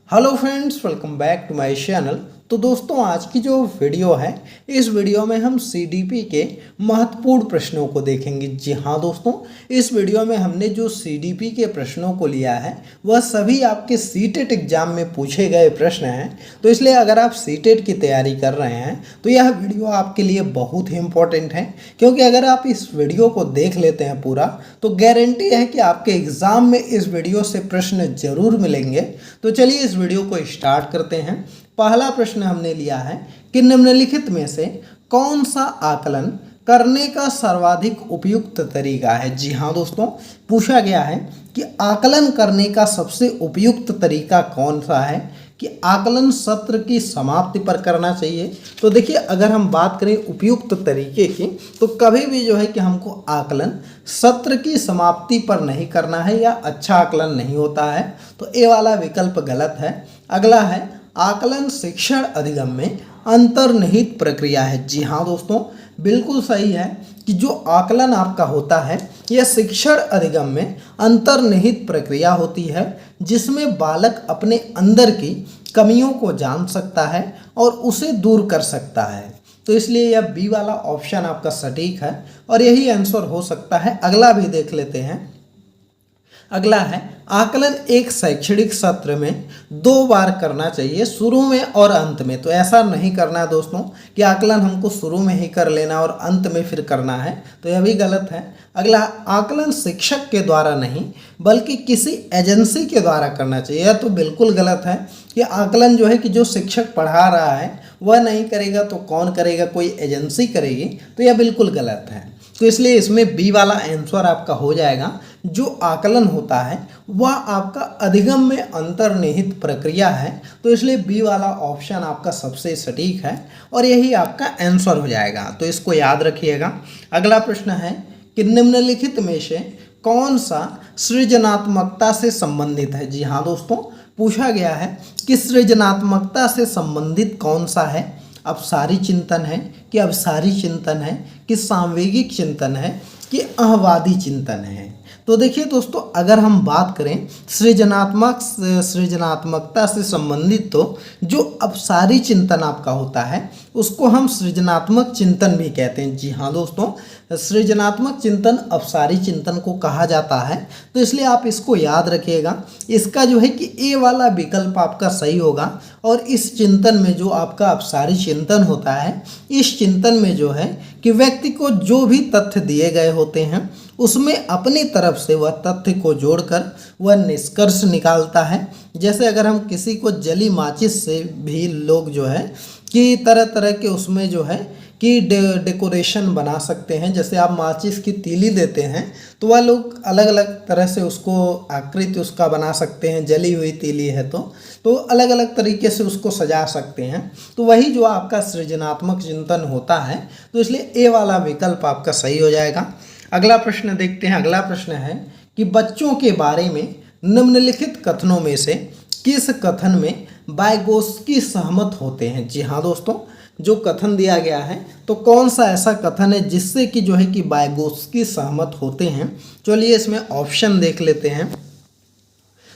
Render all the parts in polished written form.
Hello friends, welcome back to my channel. तो दोस्तों, आज की जो वीडियो है, इस वीडियो में हम सीडीपी के महत्वपूर्ण प्रश्नों को देखेंगे। जी हाँ दोस्तों, इस वीडियो में हमने जो सीडीपी के प्रश्नों को लिया है वह सभी आपके सीटेट एग्जाम में पूछे गए प्रश्न हैं। तो इसलिए अगर आप सीटेट की तैयारी कर रहे हैं तो यह वीडियो आपके लिए बहुत ही इम्पोर्टेंट है, क्योंकि अगर आप इस वीडियो को देख लेते हैं पूरा तो गारंटी है कि आपके एग्ज़ाम में इस वीडियो से प्रश्न जरूर मिलेंगे। तो चलिए इस वीडियो को स्टार्ट करते हैं। पहला प्रश्न हमने लिया है कि निम्नलिखित में से कौन सा आकलन करने का सर्वाधिक उपयुक्त तरीका है। जी हाँ दोस्तों, पूछा गया है कि आकलन करने का सबसे उपयुक्त तरीका कौन सा है, कि आकलन सत्र की समाप्ति पर करना चाहिए। तो देखिए, अगर हम बात करें उपयुक्त तरीके की, तो कभी भी जो है कि हमको आकलन सत्र की समाप्ति पर नहीं करना है या अच्छा आकलन नहीं होता है। तो ये वाला विकल्प गलत है। अगला है आकलन शिक्षण अधिगम में अंतर्निहित प्रक्रिया है। जी हाँ दोस्तों, बिल्कुल सही है कि जो आकलन आपका होता है यह शिक्षण अधिगम में अंतर्निहित प्रक्रिया होती है, जिसमें बालक अपने अंदर की कमियों को जान सकता है और उसे दूर कर सकता है। तो इसलिए यह बी वाला ऑप्शन आपका सटीक है और यही आंसर हो सकता है। अगला भी देख लेते हैं। अगला है आकलन एक शैक्षणिक सत्र में 2 बार करना चाहिए, शुरू में और अंत में। तो ऐसा नहीं करना है दोस्तों कि आकलन हमको शुरू में ही कर लेना और अंत में फिर करना है, तो यह भी गलत है। अगला, आकलन शिक्षक के द्वारा नहीं बल्कि किसी एजेंसी के द्वारा करना चाहिए। यह तो बिल्कुल गलत है कि आकलन जो है कि जो शिक्षक पढ़ा रहा है वह नहीं करेगा तो कौन करेगा, कोई एजेंसी करेगी। तो यह बिल्कुल गलत है। तो इसलिए इसमें बी वाला आंसर आपका हो जाएगा। जो आकलन होता है वह आपका अधिगम में अंतर्निहित प्रक्रिया है। तो इसलिए बी वाला ऑप्शन आपका सबसे सटीक है और यही आपका आंसर हो जाएगा। तो इसको याद रखिएगा। अगला प्रश्न है कि निम्नलिखित में से कौन सा सृजनात्मकता से संबंधित है। जी हाँ दोस्तों, पूछा गया है कि सृजनात्मकता से संबंधित कौन सा है। अपसारी चिंतन है कि अवसारी चिंतन है कि सांवेगिक चिंतन है कि अहवादी चिंतन है। तो देखिए दोस्तों, अगर हम बात करें सृजनात्मकता से संबंधित, तो जो अपसारी चिंतन आपका होता है उसको हम सृजनात्मक चिंतन भी कहते हैं। जी हाँ दोस्तों, सृजनात्मक चिंतन अपसारी चिंतन को कहा जाता है। तो इसलिए आप इसको याद रखिएगा। इसका जो है कि ए वाला विकल्प आपका सही होगा। और इस चिंतन में जो आपका अपसारी चिंतन होता है, इस चिंतन में जो है कि व्यक्ति को जो भी तथ्य दिए गए होते हैं उसमें अपनी तरफ से वह तथ्य को जोड़कर वह निष्कर्ष निकालता है। जैसे अगर हम किसी को जली माचिस से भी लोग जो है कि तरह तरह के उसमें जो है कि डेकोरेशन बना सकते हैं। जैसे आप माचिस की तीली देते हैं तो वह लोग अलग अलग तरह से उसको आकृति उसका बना सकते हैं। जली हुई तीली है तो अलग अलग तरीके से उसको सजा सकते हैं। तो वही जो आपका सृजनात्मक चिंतन होता है। तो इसलिए ए वाला विकल्प आपका सही हो जाएगा। अगला प्रश्न देखते हैं। अगला प्रश्न है कि बच्चों के बारे में निम्नलिखित कथनों में से किस कथन में वाइगोत्स्की सहमत होते हैं। जी हाँ दोस्तों, जो कथन दिया गया है तो कौन सा ऐसा कथन है जिससे कि जो है कि वाइगोत्स्की सहमत होते हैं। चलिए इसमें ऑप्शन देख लेते हैं।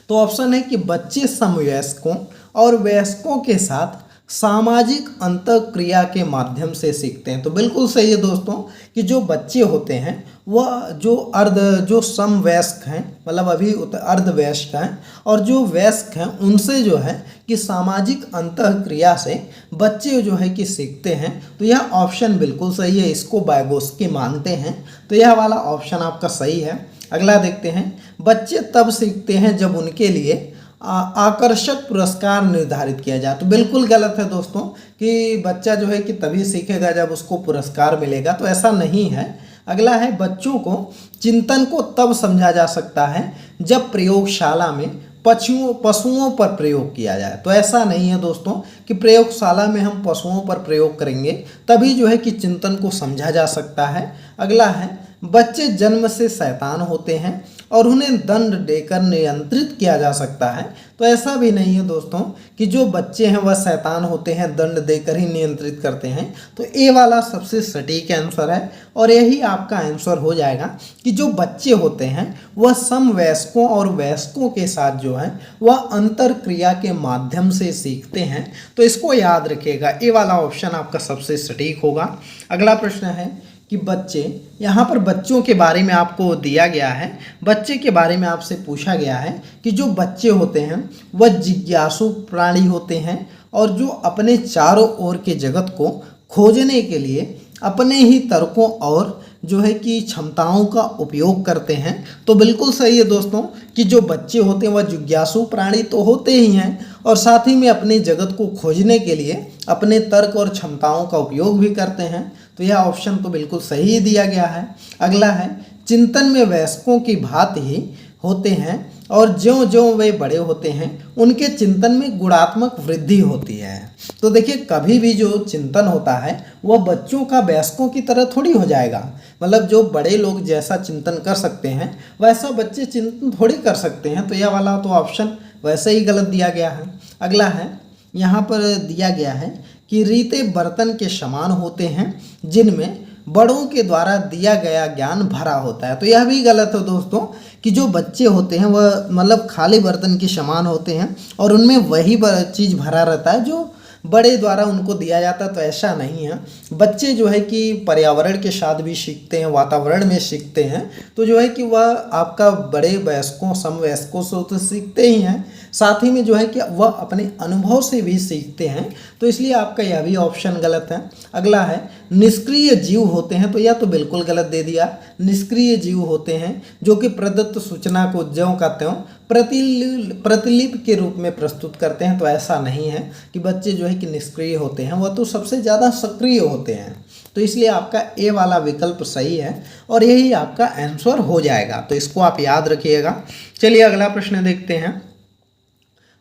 तो ऑप्शन है कि बच्चे समवयस्कों और वयस्कों के साथ सामाजिक अंतःक्रिया के माध्यम से सीखते हैं। तो बिल्कुल सही है दोस्तों कि जो बच्चे होते हैं वह जो समवयस्क हैं, मतलब अभी अर्धवयस्क हैं, और जो वयस्क हैं उनसे जो है कि सामाजिक अंतःक्रिया से बच्चे जो है कि सीखते हैं। तो यह ऑप्शन बिल्कुल सही है, इसको वाइगोत्स्की मानते हैं। तो यह वाला ऑप्शन आपका सही है। अगला देखते हैं। बच्चे तब सीखते हैं जब उनके लिए आकर्षक पुरस्कार निर्धारित किया जाए। तो बिल्कुल गलत है दोस्तों कि बच्चा जो है कि तभी सीखेगा जब उसको पुरस्कार मिलेगा। तो ऐसा नहीं है। अगला है, बच्चों को चिंतन को तब समझा जा सकता है जब प्रयोगशाला में पशुओं पर प्रयोग किया जाए। तो ऐसा नहीं है दोस्तों कि प्रयोगशाला में हम पशुओं पर प्रयोग करेंगे तभी जो है कि चिंतन को समझा जा सकता है। अगला है, बच्चे जन्म से शैतान होते हैं और उन्हें दंड देकर नियंत्रित किया जा सकता है। तो ऐसा भी नहीं है दोस्तों कि जो बच्चे हैं वह शैतान होते हैं, दंड देकर ही नियंत्रित करते हैं। तो ए वाला सबसे सटीक आंसर है और यही आपका आंसर हो जाएगा कि जो बच्चे होते हैं वह समवयस्कों और वयस्कों के साथ जो है वह अंतर क्रिया के माध्यम से सीखते हैं। तो इसको याद रखिएगा, ए वाला ऑप्शन आपका सबसे सटीक होगा। अगला प्रश्न है कि बच्चे, यहाँ पर बच्चों के बारे में आपको दिया गया है, बच्चे के बारे में आपसे पूछा गया है कि जो बच्चे होते हैं वह जिज्ञासु प्राणी होते हैं और जो अपने चारों ओर के जगत को खोजने के लिए अपने ही तर्कों और जो है कि क्षमताओं का उपयोग करते हैं। तो बिल्कुल सही है दोस्तों कि जो बच्चे होते हैं वह जिज्ञासु प्राणी तो होते ही हैं और साथ ही में अपने जगत को खोजने के लिए अपने तर्क और क्षमताओं का उपयोग भी करते हैं। तो यह ऑप्शन तो बिल्कुल सही दिया गया है। अगला है, चिंतन में वयस्कों की भांति ही होते हैं और ज्यों ज्यों वे बड़े होते हैं उनके चिंतन में गुणात्मक वृद्धि होती है। तो देखिए, कभी भी जो चिंतन होता है वह बच्चों का वयस्कों की तरह थोड़ी हो जाएगा। मतलब जो बड़े लोग जैसा चिंतन कर सकते हैं वैसा बच्चे चिंतन थोड़ी कर सकते हैं। तो यह वाला तो ऑप्शन वैसे ही गलत दिया गया है। अगला है, यहाँ पर दिया गया है कि रीते बर्तन के समान होते हैं जिनमें बड़ों के द्वारा दिया गया ज्ञान भरा होता है। तो यह भी गलत है दोस्तों कि जो बच्चे होते हैं वह मतलब खाली बर्तन के समान होते हैं और उनमें वही चीज़ भरा रहता है जो बड़े द्वारा उनको दिया जाता है। तो ऐसा नहीं है। बच्चे जो है कि पर्यावरण के साथ भी सीखते हैं, वातावरण में सीखते हैं। तो जो है कि वह आपका बड़े वयस्कों समवयस्कों से तो सीखते ही हैं, साथ ही में जो है कि वह अपने अनुभव से भी सीखते हैं। तो इसलिए आपका यह भी ऑप्शन गलत है। अगला है, निष्क्रिय जीव होते हैं। तो यह तो बिल्कुल गलत दे दिया। निष्क्रिय जीव होते हैं जो कि प्रदत्त सूचना को ज्यों का त्यों प्रतिलिपि के रूप में प्रस्तुत करते हैं। तो ऐसा नहीं है कि बच्चे जो है कि निष्क्रिय होते हैं, वह तो सबसे ज़्यादा सक्रिय होते हैं। तो इसलिए आपका ए वाला विकल्प सही है और यही आपका आंसर हो जाएगा। तो इसको आप याद रखिएगा। चलिए अगला प्रश्न देखते हैं।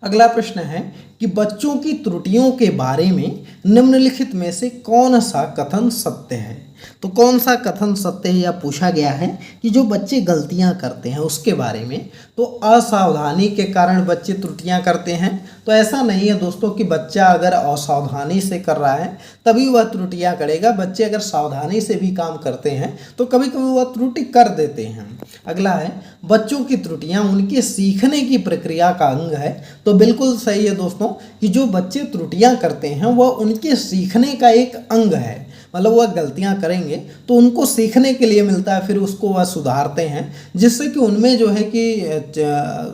अगला प्रश्न है कि बच्चों की त्रुटियों के बारे में निम्नलिखित में से कौन सा कथन सत्य है। तो कौन सा कथन सत्य है यह पूछा गया है कि जो बच्चे गलतियां करते हैं उसके बारे में। तो असावधानी के कारण बच्चे त्रुटियां करते हैं। तो ऐसा नहीं है दोस्तों कि बच्चा अगर असावधानी से कर रहा है तभी वह त्रुटियां करेगा। बच्चे अगर सावधानी से भी काम करते हैं तो कभी कभी वह त्रुटि कर देते हैं। अगला है, बच्चों की त्रुटियां उनके सीखने की प्रक्रिया का अंग है। तो बिल्कुल सही है दोस्तों कि जो बच्चे त्रुटियां करते हैं वह उनके सीखने का एक अंग है। मतलब वह गलतियां करेंगे तो उनको सीखने के लिए मिलता है, फिर उसको वह सुधारते हैं, जिससे कि उनमें जो है कि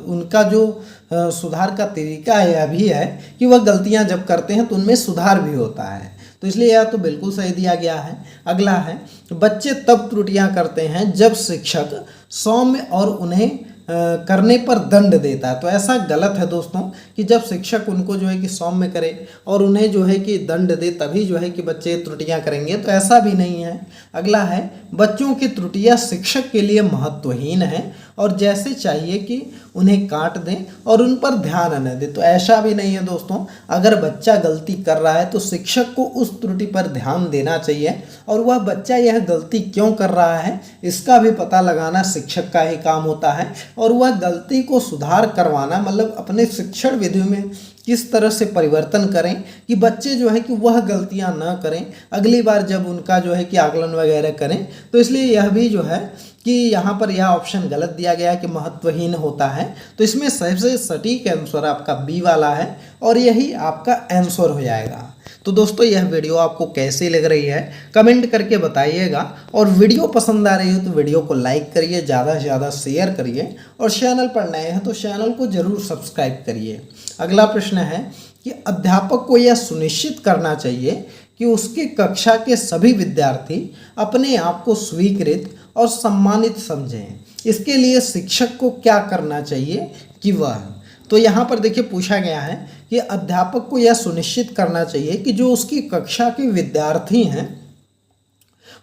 उनका जो सुधार का तरीका यह भी है कि वह गलतियां जब करते हैं तो उनमें सुधार भी होता है। तो इसलिए यह तो बिल्कुल सही दिया गया है। अगला है, बच्चे तब त्रुटियां करते हैं जब शिक्षक सौम्य और उन्हें करने पर दंड देता है। तो ऐसा गलत है दोस्तों कि जब शिक्षक उनको जो है कि सौम्य करे और उन्हें जो है कि दंड दे तभी जो है कि बच्चे त्रुटियां करेंगे। तो ऐसा भी नहीं है। अगला है, बच्चों की त्रुटियां शिक्षक के लिए महत्वहीन है और जैसे चाहिए कि उन्हें काट दें और उन पर ध्यान न दें। तो ऐसा भी नहीं है दोस्तों। अगर बच्चा गलती कर रहा है तो शिक्षक को उस त्रुटि पर ध्यान देना चाहिए और वह बच्चा यह गलती क्यों कर रहा है इसका भी पता लगाना शिक्षक का ही काम होता है और वह गलती को सुधार करवाना, मतलब अपने शिक्षण विधि में किस तरह से परिवर्तन करें कि बच्चे जो है कि वह गलतियां न करें अगली बार जब उनका जो है कि आकलन वगैरह करें। तो इसलिए यह भी जो है कि यहाँ पर यह ऑप्शन गलत दिया गया कि महत्वहीन होता है। तो इसमें सबसे सटीक आंसर आपका बी वाला है और यही आपका आंसर हो जाएगा। तो दोस्तों यह वीडियो आपको कैसी लग रही है कमेंट करके बताइएगा और वीडियो पसंद आ रही हो तो वीडियो को लाइक करिए, ज़्यादा से ज़्यादा शेयर करिए और चैनल पर नए हैं तो चैनल को ज़रूर सब्सक्राइब करिए। अगला प्रश्न है कि अध्यापक को यह सुनिश्चित करना चाहिए कि उसकी कक्षा के सभी विद्यार्थी अपने आप को स्वीकृत और सम्मानित समझें। इसके लिए शिक्षक को क्या करना चाहिए कि वह, तो यहाँ पर देखिए पूछा गया है कि अध्यापक को यह सुनिश्चित करना चाहिए कि जो उसकी कक्षा के विद्यार्थी हैं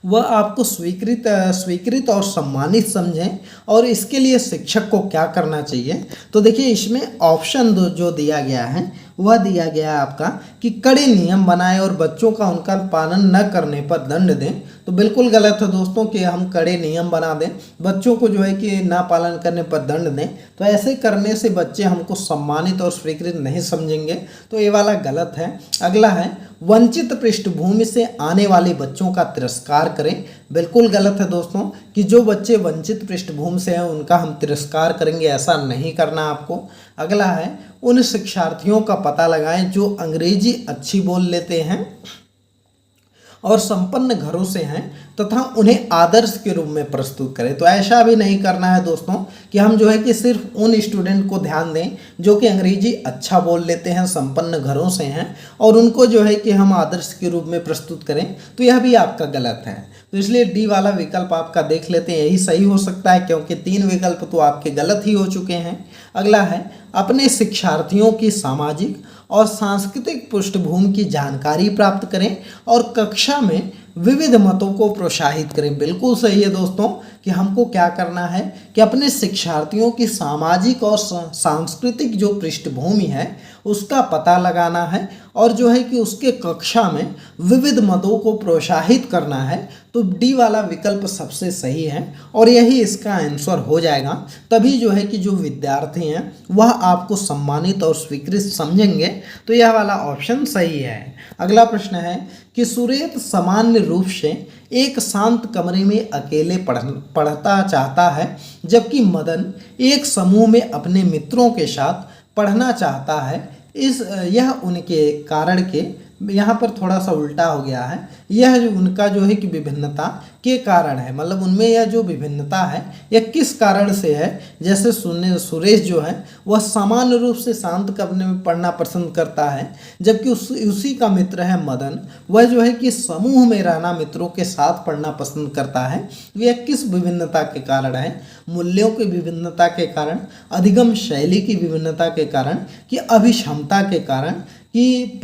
वह आपको स्वीकृत और सम्मानित समझें और इसके लिए शिक्षक को क्या करना चाहिए। तो देखिए इसमें ऑप्शन जो दिया गया है वह दिया गया है आपका कि कड़े नियम बनाएं और बच्चों का उनका पालन न करने पर दंड दें। तो बिल्कुल गलत है दोस्तों कि हम कड़े नियम बना दें, बच्चों को जो है कि ना पालन करने पर दंड दें। तो ऐसे करने से बच्चे हमको सम्मानित और स्वीकृत नहीं समझेंगे, तो ये वाला गलत है। अगला है वंचित पृष्ठभूमि से आने वाले बच्चों का तिरस्कार करें। बिल्कुल गलत है दोस्तों कि जो बच्चे वंचित पृष्ठभूमि से हैं उनका हम तिरस्कार करेंगे, ऐसा नहीं करना आपको। अगला है उन शिक्षार्थियों का पता लगाएं जो अंग्रेजी अच्छी बोल लेते हैं और संपन्न घरों से हैं तथा उन्हें आदर्श के रूप में प्रस्तुत करें। तो ऐसा भी नहीं करना है दोस्तों कि हम जो है कि सिर्फ उन स्टूडेंट को ध्यान दें जो कि अंग्रेजी अच्छा बोल लेते हैं, संपन्न घरों से हैं, और उनको जो है कि हम आदर्श के रूप में प्रस्तुत करें, तो यह भी आपका गलत है। तो इसलिए डी वाला विकल्प आपका देख लेते हैं, यही सही हो सकता है क्योंकि 3 विकल्प तो आपके गलत ही हो चुके हैं। अगला है अपने शिक्षार्थियों की सामाजिक और सांस्कृतिक पृष्ठभूमि की जानकारी प्राप्त करें और कक्षा में विविध मतों को प्रोत्साहित करें। बिल्कुल सही है दोस्तों कि हमको क्या करना है कि अपने शिक्षार्थियों की सामाजिक और सांस्कृतिक जो पृष्ठभूमि है उसका पता लगाना है और जो है कि उसके कक्षा में विविध मतों को प्रोत्साहित करना है। तो डी वाला विकल्प सबसे सही है और यही इसका आंसर हो जाएगा। तभी जो है कि जो विद्यार्थी हैं वह आपको सम्मानित और स्वीकृत समझेंगे, तो यह वाला ऑप्शन सही है। अगला प्रश्न है कि सुरेश सामान्य रूप से एक शांत कमरे में अकेले पढ़ता चाहता है जबकि मदन एक समूह में अपने मित्रों के साथ पढ़ना चाहता है। यह उनके कारण के, यहाँ पर थोड़ा सा उल्टा हो गया है, यह जो उनका जो है कि विभिन्नता के कारण है, मतलब उनमें यह जो विभिन्नता है यह किस कारण से है। जैसे सुरेश जो है वह सामान्य रूप से शांत कमरे में पढ़ना पसंद करता है जबकि उसी का मित्र है मदन, वह जो है कि समूह में रहना, मित्रों के साथ पढ़ना पसंद करता है। यह किस विभिन्नता के कारण है? मूल्यों की विभिन्नता के कारण, अधिगम शैली की विभिन्नता के कारण, कि अभिक्षमता के कारण, कि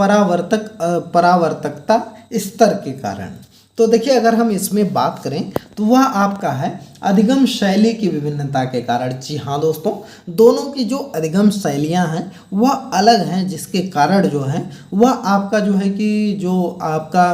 परावर्तकता स्तर के कारण। तो देखिए अगर हम इसमें बात करें तो वह आपका है अधिगम शैली की विभिन्नता के कारण। जी हाँ दोस्तों, दोनों की जो अधिगम शैलियाँ हैं वह अलग हैं, जिसके कारण जो है वह आपका जो है कि जो आपका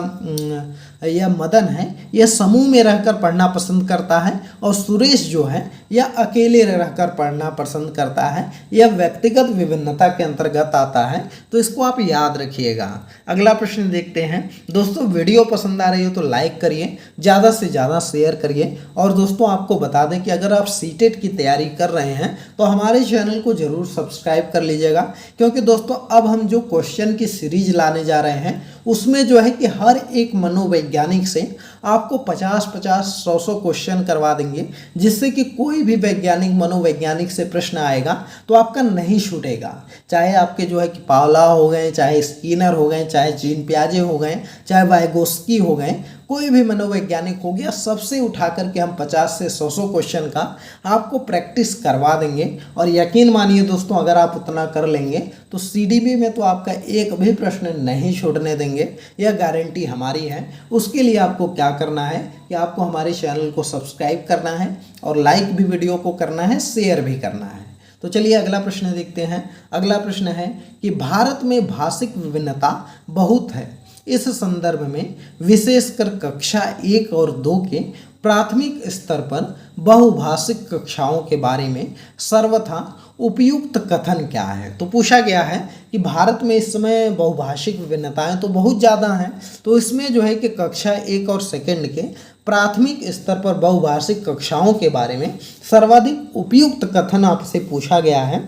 यह मदन है यह समूह में रहकर पढ़ना पसंद करता है और सुरेश जो है यह अकेले रहकर पढ़ना पसंद करता है। यह व्यक्तिगत विभिन्नता के अंतर्गत आता है, तो इसको आप याद रखिएगा। अगला प्रश्न देखते हैं दोस्तों। वीडियो पसंद आ रही हो तो लाइक करिए, ज़्यादा से ज़्यादा शेयर करिए, और दोस्तों आपको बता दें कि अगर आप सीटेट की तैयारी कर रहे हैं तो हमारे चैनल को ज़रूर सब्सक्राइब कर लीजिएगा, क्योंकि दोस्तों अब हम जो क्वेश्चन की सीरीज लाने जा रहे हैं उसमें जो है कि हर एक मनोवैज्ञानिक से आपको 50-50, 100-100 क्वेश्चन करवा देंगे, जिससे कि कोई भी वैज्ञानिक, मनोवैज्ञानिक से प्रश्न आएगा तो आपका नहीं छूटेगा। चाहे आपके जो है कि पावला हो गए, चाहे स्किनर हो गए, चाहे जीन पियाजे हो गए, चाहे वाइगोस्की हो गए, कोई भी मनोवैज्ञानिक हो गया, सबसे उठा करके हम 50 से 100 क्वेश्चन का आपको प्रैक्टिस करवा देंगे। और यकीन मानिए दोस्तों, अगर आप उतना कर लेंगे तो सीडीपी में तो आपका एक भी प्रश्न नहीं छोड़ने देंगे, यह गारंटी हमारी है। उसके लिए आपको क्या करना है कि आपको हमारे चैनल को सब्सक्राइब करना है और लाइक भी वीडियो को करना है, शेयर भी करना है। तो चलिए अगला प्रश्न देखते हैं। अगला प्रश्न है कि भारत में भाषिक विभिन्नता बहुत है। इस संदर्भ में विशेषकर कक्षा 1 और 2 के प्राथमिक स्तर पर बहुभाषिक कक्षाओं के बारे में सर्वथा उपयुक्त कथन क्या है? तो पूछा गया है कि भारत में इस समय बहुभाषिक विभिन्नताएं तो बहुत ज़्यादा हैं, तो इसमें जो है कि कक्षा 1 और 2 के प्राथमिक स्तर पर बहुभाषिक कक्षाओं के बारे में सर्वाधिक उपयुक्त कथन आपसे पूछा गया है।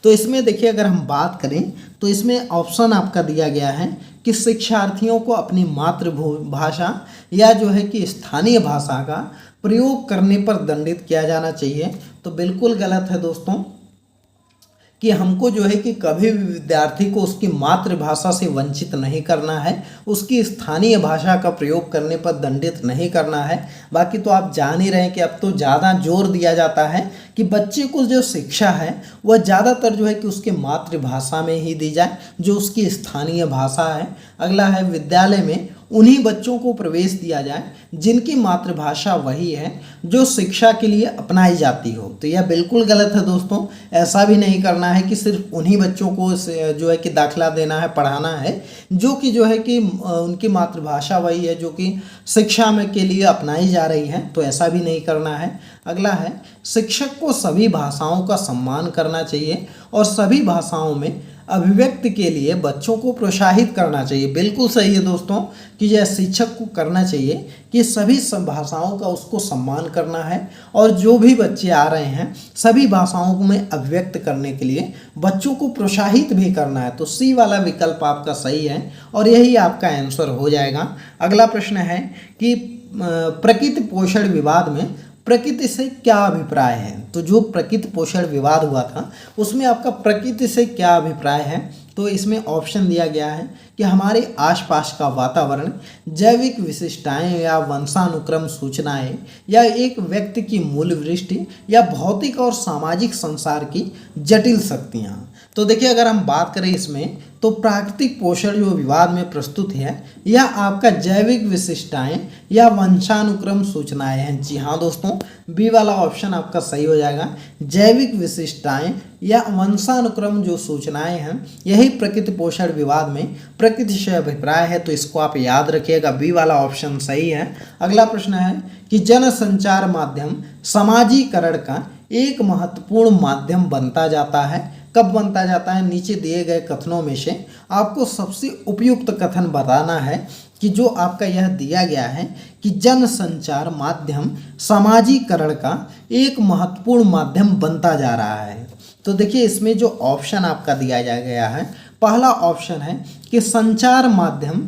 तो इसमें देखिए अगर हम बात करें तो इसमें ऑप्शन आपका दिया गया है कि शिक्षार्थियों को अपनी मातृभाषा या जो है कि स्थानीय भाषा का प्रयोग करने पर दंडित किया जाना चाहिए। तो बिल्कुल गलत है दोस्तों कि हमको जो है कि कभी भी विद्यार्थी को उसकी मातृभाषा से वंचित नहीं करना है, उसकी स्थानीय भाषा का प्रयोग करने पर दंडित नहीं करना है। बाकी तो आप जान ही रहे हैं कि अब तो ज़्यादा जोर दिया जाता है कि बच्चे को जो शिक्षा है वह ज़्यादातर जो है कि उसके मातृभाषा में ही दी जाए, जो उसकी स्थानीय भाषा है। अगला है विद्यालय में उन्हीं बच्चों को प्रवेश दिया जाए जिनकी मातृभाषा वही है जो शिक्षा के लिए अपनाई जाती हो। तो यह बिल्कुल गलत है दोस्तों। ऐसा भी नहीं करना है कि सिर्फ उन्हीं बच्चों को जो है कि दाखिला देना है, पढ़ाना है जो कि जो है कि उनकी मातृभाषा वही है जो कि शिक्षा में के लिए अपनाई जा रही है। तो ऐसा भी नहीं करना है। अगला है, शिक्षक को सभी भाषाओं का सम्मान करना चाहिए और सभी भाषाओं में अभिव्यक्ति के लिए बच्चों को प्रोत्साहित करना चाहिए। बिल्कुल सही है दोस्तों कि यह शिक्षक को करना चाहिए कि सभी भाषाओं का उसको सम्मान करना है और जो भी बच्चे आ रहे हैं सभी भाषाओं में अभिव्यक्त करने के लिए बच्चों को प्रोत्साहित भी करना है। तो सी वाला विकल्प आपका सही है और यही आपका आंसर हो जाएगा। अगला प्रश्न है कि प्रकृति पोषण विवाद में प्रकृति से क्या अभिप्राय है। तो जो प्रकृति पोषण विवाद हुआ था उसमें आपका प्रकृति से क्या अभिप्राय है। तो इसमें ऑप्शन दिया गया है कि हमारे आसपास का वातावरण, जैविक विशिष्टताएं या वंशानुक्रम सूचनाएं या एक व्यक्ति की मूल वृष्टि या भौतिक और सामाजिक संसार की जटिल शक्तियाँ। तो देखिए अगर हम बात करें इसमें तो प्राकृतिक पोषण जो विवाद में प्रस्तुत है यह आपका जैविक विशिष्टताएं या वंशानुक्रम सूचनाएं हैं। जी हाँ दोस्तों, बी वाला ऑप्शन आपका सही हो जाएगा। जैविक विशिष्टताएं या वंशानुक्रम जो सूचनाएं हैं यही प्रकृति पोषण विवाद में प्रकृति से अभिप्राय है। तो इसको आप याद रखिएगा, बी वाला ऑप्शन सही है। अगला प्रश्न है कि जनसंचार माध्यम समाजीकरण का एक महत्वपूर्ण माध्यम बनता जाता है। कब बनता जाता है? नीचे दिए गए कथनों में से आपको सबसे उपयुक्त कथन बताना है कि जो आपका यह दिया गया है कि जनसंचार माध्यम समाजीकरण का एक महत्वपूर्ण माध्यम बनता जा रहा है। तो देखिए इसमें जो ऑप्शन आपका दिया गया है, पहला ऑप्शन है कि संचार माध्यम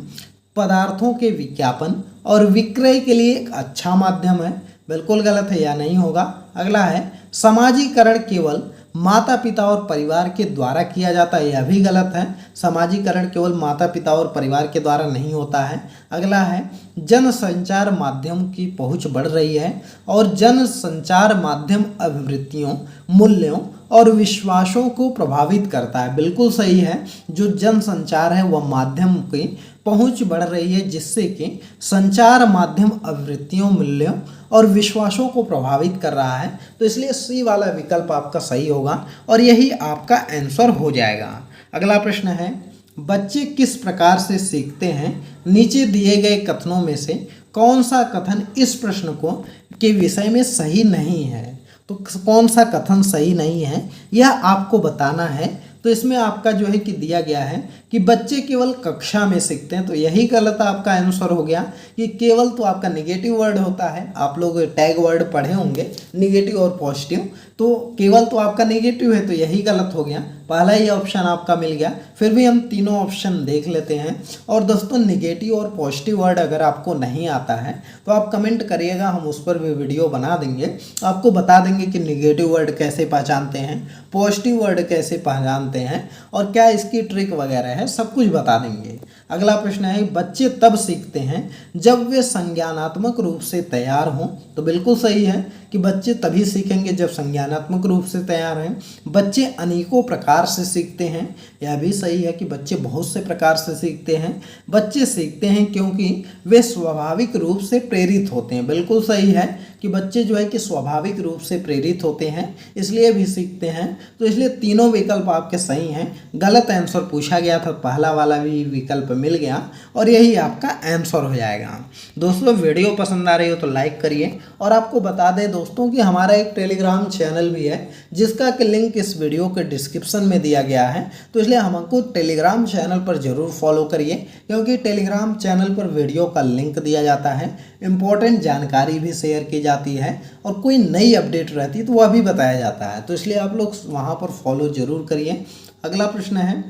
पदार्थों के विज्ञापन और विक्रय के लिए एक अच्छा माध्यम है। बिल्कुल गलत है, या नहीं होगा। अगला है समाजीकरण केवल माता पिता और परिवार के द्वारा किया जाता है। यह भी गलत है, समाजीकरण केवल माता पिता और परिवार के द्वारा नहीं होता है। अगला है जनसंचार माध्यम की पहुंच बढ़ रही है और जनसंचार माध्यम अभिवृत्तियों, मूल्यों और विश्वासों को प्रभावित करता है। बिल्कुल सही है, जो जनसंचार है वह माध्यम की पहुंच बढ़ रही है जिससे कि संचार माध्यम अभिवृत्तियों, मूल्यों और विश्वासों को प्रभावित कर रहा है। तो इसलिए सी वाला विकल्प आपका सही होगा और यही आपका आंसर हो जाएगा। अगला प्रश्न है बच्चे किस प्रकार से सीखते हैं? नीचे दिए गए कथनों में से कौन सा कथन इस प्रश्न को के विषय में सही नहीं है? तो कौन सा कथन सही नहीं है यह आपको बताना है। तो इसमें आपका जो है कि दिया गया है कि बच्चे केवल कक्षा में सीखते हैं। तो यही गलत आपका आंसर हो गया कि केवल तो आपका नेगेटिव वर्ड होता है। आप लोग टैग वर्ड पढ़े होंगे नेगेटिव और पॉजिटिव, तो केवल तो आपका नेगेटिव है, तो यही गलत हो गया। पहला ही ऑप्शन आपका मिल गया। फिर भी हम तीनों ऑप्शन देख लेते हैं। और दोस्तों नेगेटिव और पॉजिटिव वर्ड अगर आपको नहीं आता है तो आप कमेंट करिएगा, हम उस पर भी वीडियो बना देंगे। आपको बता देंगे कि नेगेटिव वर्ड कैसे पहचानते हैं, पॉजिटिव वर्ड कैसे पहचानते हैं और क्या इसकी ट्रिक वगैरह है, सब कुछ बता देंगे। अगला प्रश्न है बच्चे तब सीखते हैं जब वे संज्ञानात्मक रूप से तैयार हों। तो बिल्कुल सही है कि बच्चे तभी सीखेंगे जब संज्ञानात्मक रूप से तैयार हैं। बच्चे अनेकों प्रकार से सीखते हैं। यह भी सही है कि बच्चे बहुत से प्रकार से सीखते हैं। बच्चे सीखते हैं क्योंकि वे स्वाभाविक रूप से प्रेरित होते हैं। बिल्कुल सही है कि बच्चे जो है कि स्वाभाविक रूप से प्रेरित होते हैं इसलिए भी सीखते हैं। तो इसलिए तीनों विकल्प आपके सही हैं। गलत आंसर पूछा गया था, पहला वाला भी विकल्प मिल गया और यही आपका आंसर हो जाएगा। दोस्तों वीडियो पसंद आ रही हो तो लाइक करिए और आपको बता दें दोस्तों कि हमारा एक टेलीग्राम चैनल भी है जिसका कि लिंक इस वीडियो के डिस्क्रिप्शन में दिया गया है। तो इसलिए हमको टेलीग्राम चैनल पर ज़रूर फॉलो करिए क्योंकि टेलीग्राम चैनल पर वीडियो का लिंक दिया जाता है, इम्पोर्टेंट जानकारी भी शेयर की जाती है और कोई नई अपडेट रहती है तो वह भी बताया जाता है। तो इसलिए आप लोग वहाँ पर फॉलो ज़रूर करिए। अगला प्रश्न है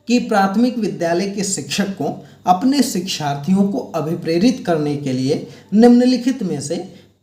कि प्राथमिक विद्यालय के शिक्षक को अपने शिक्षार्थियों को अभिप्रेरित करने के लिए निम्नलिखित में से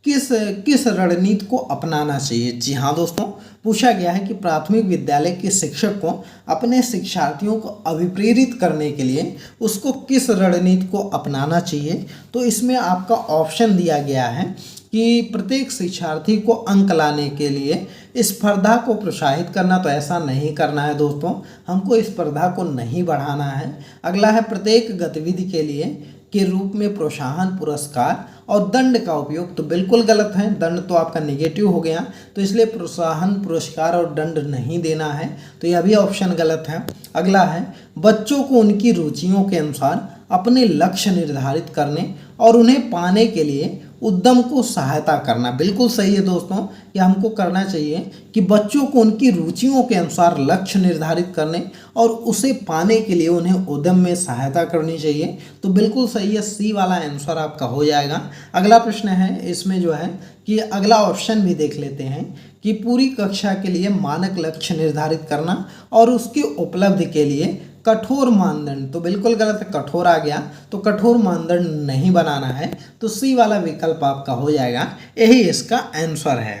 किस रणनीति को अपनाना चाहिए। जी हाँ दोस्तों, पूछा गया है कि प्राथमिक विद्यालय के शिक्षक को अपने शिक्षार्थियों को अभिप्रेरित करने के लिए उसको किस रणनीति को अपनाना चाहिए। तो इसमें आपका ऑप्शन दिया गया है कि प्रत्येक शिक्षार्थी को अंक लाने के लिए स्पर्धा को प्रोत्साहित करना, तो ऐसा नहीं करना है दोस्तों, हमको स्पर्धा को नहीं बढ़ाना है। अगला है प्रत्येक गतिविधि के लिए के रूप में प्रोत्साहन, पुरस्कार और दंड का उपयोग, तो बिल्कुल गलत है। दंड तो आपका नेगेटिव हो गया, तो इसलिए प्रोत्साहन, पुरस्कार और दंड नहीं देना है, तो यह भी ऑप्शन गलत है। अगला है बच्चों को उनकी रुचियों के अनुसार अपने लक्ष्य निर्धारित करने और उन्हें पाने के लिए उद्यम को सहायता करना, बिल्कुल सही है दोस्तों कि हमको करना चाहिए कि बच्चों को उनकी रुचियों के अनुसार लक्ष्य निर्धारित करने और उसे पाने के लिए उन्हें उद्यम में सहायता करनी चाहिए, तो बिल्कुल सही है, सी वाला आंसर आपका हो जाएगा। अगला प्रश्न है, इसमें जो है कि अगला ऑप्शन भी देख लेते हैं कि पूरी कक्षा के लिए मानक लक्ष्य निर्धारित करना और उसकी उपलब्धि के लिए कठोर मानदंड, तो बिल्कुल गलत, कठोर आ गया, तो कठोर मानदंड नहीं बनाना है, तो सी वाला विकल्प आपका हो जाएगा, यही इसका आंसर है।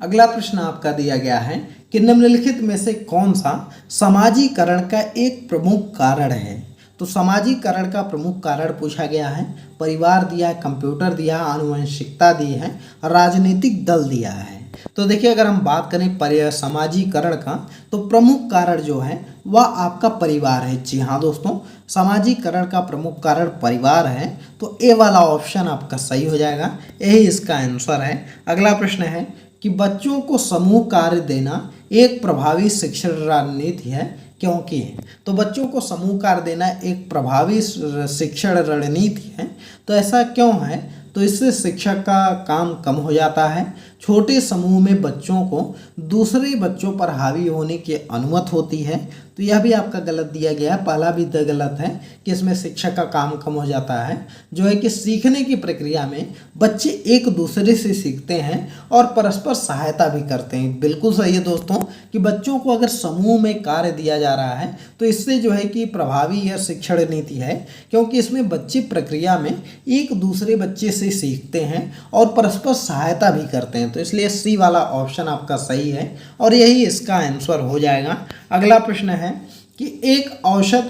अगला प्रश्न आपका दिया गया है कि निम्नलिखित में से कौन सा समाजीकरण का एक प्रमुख कारण है, तो समाजीकरण का प्रमुख कारण पूछा गया है, परिवार दिया है, कंप्यूटर दिया है, आनुवंशिकता दी है, राजनीतिक दल दिया है। तो देखिए अगर हम बात करें समाजीकरण का, तो प्रमुख कारण जो है वह आपका परिवार है। जी हाँ दोस्तों, समाजीकरण का प्रमुख कारण परिवार है, तो ए वाला ऑप्शन आपका सही हो जाएगा, यही इसका आंसर है। अगला प्रश्न है कि बच्चों को समूह कार्य देना एक प्रभावी शिक्षण रणनीति है, क्योंकि तो बच्चों को समूह कार्य देना एक प्रभावी शिक्षण रणनीति है, तो ऐसा क्यों है, तो इससे शिक्षक का काम कम हो जाता है, छोटे समूह में बच्चों को दूसरे बच्चों पर हावी होने की अनुमति होती है, तो यह भी आपका गलत दिया गया है, पहला भी गलत है कि इसमें शिक्षक का काम कम हो जाता है, जो है कि सीखने की प्रक्रिया में बच्चे एक दूसरे से सीखते हैं और परस्पर सहायता भी करते हैं, बिल्कुल सही है दोस्तों कि बच्चों को अगर समूह में कार्य दिया जा रहा है तो इससे जो है कि प्रभावी यह शिक्षण नीति है, क्योंकि इसमें बच्चे प्रक्रिया में एक दूसरे बच्चे से सीखते हैं और परस्पर सहायता भी करते हैं, तो इसलिए सी वाला ऑप्शन आपका सही है और यही इसका आंसर हो जाएगा। अगला प्रश्न है कि एक औसत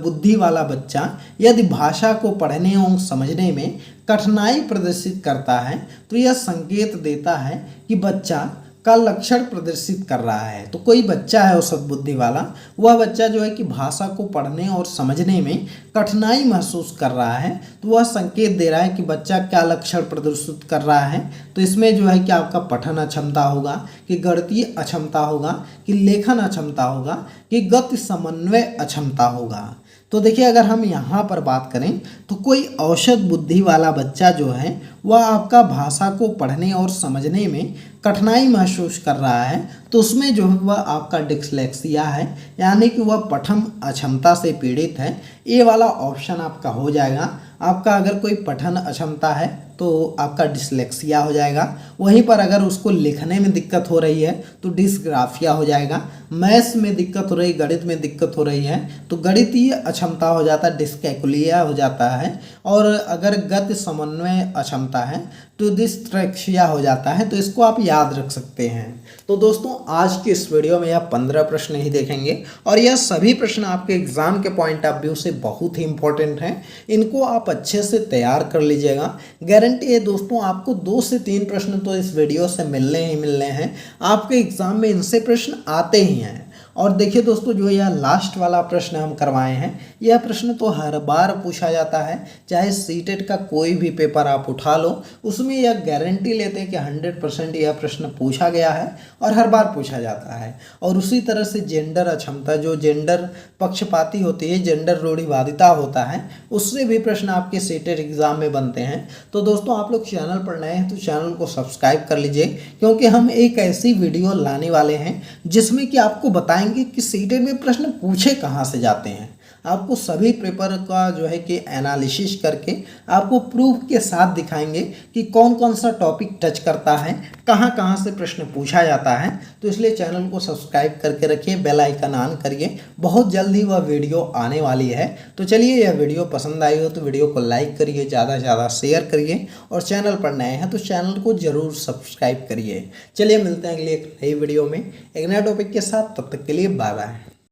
बुद्धि वाला बच्चा यदि भाषा को पढ़ने और समझने में कठिनाई प्रदर्शित करता है तो यह संकेत देता है कि बच्चा का लक्षण प्रदर्शित कर रहा है। तो कोई बच्चा है औसत बुद्धि वाला, वह बच्चा जो है कि भाषा को पढ़ने और समझने में कठिनाई महसूस कर रहा है, तो वह संकेत दे रहा है कि बच्चा क्या लक्षण प्रदर्शित कर रहा है। तो इसमें जो है कि आपका पठन अक्षमता होगा, कि गणितीय अक्षमता होगा, कि लेखन अक्षमता होगा, कि गति समन्वय अक्षमता होगा। तो देखिए अगर हम यहाँ पर बात करें तो कोई औसत बुद्धि वाला बच्चा जो है वह आपका भाषा को पढ़ने और समझने में कठिनाई महसूस कर रहा है, तो उसमें जो है वह आपका डिस्लेक्सिया है, यानी कि वह पठन अक्षमता से पीड़ित है। ये वाला ऑप्शन आपका हो जाएगा। आपका अगर कोई पठन अक्षमता है तो आपका डिस्लेक्सिया हो जाएगा, वहीं पर अगर उसको लिखने में दिक्कत हो रही है तो डिस्ग्राफिया हो जाएगा, मैथ्स में दिक्कत हो रही, गणित में दिक्कत हो रही है तो गणितीय अक्षमता हो जाता है, डिस्कैकुलिया हो जाता है, और अगर गति समन्वय अक्षमता है तो डिस्ट्रैक्सिया हो जाता है। तो इसको आप याद रख सकते हैं। तो दोस्तों आज की इस वीडियो में आप 15 प्रश्न ही देखेंगे और यह सभी प्रश्न आपके एग्जाम के पॉइंट ऑफ व्यू से बहुत ही इंपॉर्टेंट हैं, इनको आप अच्छे से तैयार कर लीजिएगा। गारंटी है दोस्तों आपको 2 से 3 प्रश्न तो इस वीडियो से मिलने ही मिलने हैं, आपके एग्जाम में इनसे प्रश्न आते ही हैं। और देखिए दोस्तों जो यह लास्ट वाला प्रश्न हम करवाए हैं, यह प्रश्न तो हर बार पूछा जाता है, चाहे सीटेट का कोई भी पेपर आप उठा लो, उसमें यह गारंटी लेते हैं कि 100% यह प्रश्न पूछा गया है और हर बार पूछा जाता है। और उसी तरह से जेंडर अक्षमता, जो जेंडर पक्षपाती होती है, जेंडर रूढ़िवादिता होता है, उससे भी प्रश्न आपके सीटेट एग्जाम में बनते हैं। तो दोस्तों आप लोग चैनल पर नए हैं तो चैनल को सब्सक्राइब कर लीजिए, क्योंकि हम एक ऐसी वीडियो लाने वाले हैं जिसमें कि आपको बताएंगे कि सीटेट में प्रश्न पूछे कहाँ से जाते हैं। आपको सभी पेपर का जो है कि एनालिसिस करके आपको प्रूफ के साथ दिखाएंगे कि कौन कौन सा टॉपिक टच करता है, कहाँ कहाँ से प्रश्न पूछा जाता है। तो इसलिए चैनल को सब्सक्राइब करके रखिए, बेल आइकन ऑन करिए, बहुत जल्दी वह वीडियो आने वाली है। तो चलिए यह वीडियो पसंद आई हो तो वीडियो को लाइक करिए, ज़्यादा से ज़्यादा शेयर करिए, और चैनल पर नए हैं तो चैनल को ज़रूर सब्सक्राइब करिए। चलिए मिलते हैं अगली एक नई वीडियो में एक नए टॉपिक के साथ, तब तक के लिए बाय बाय।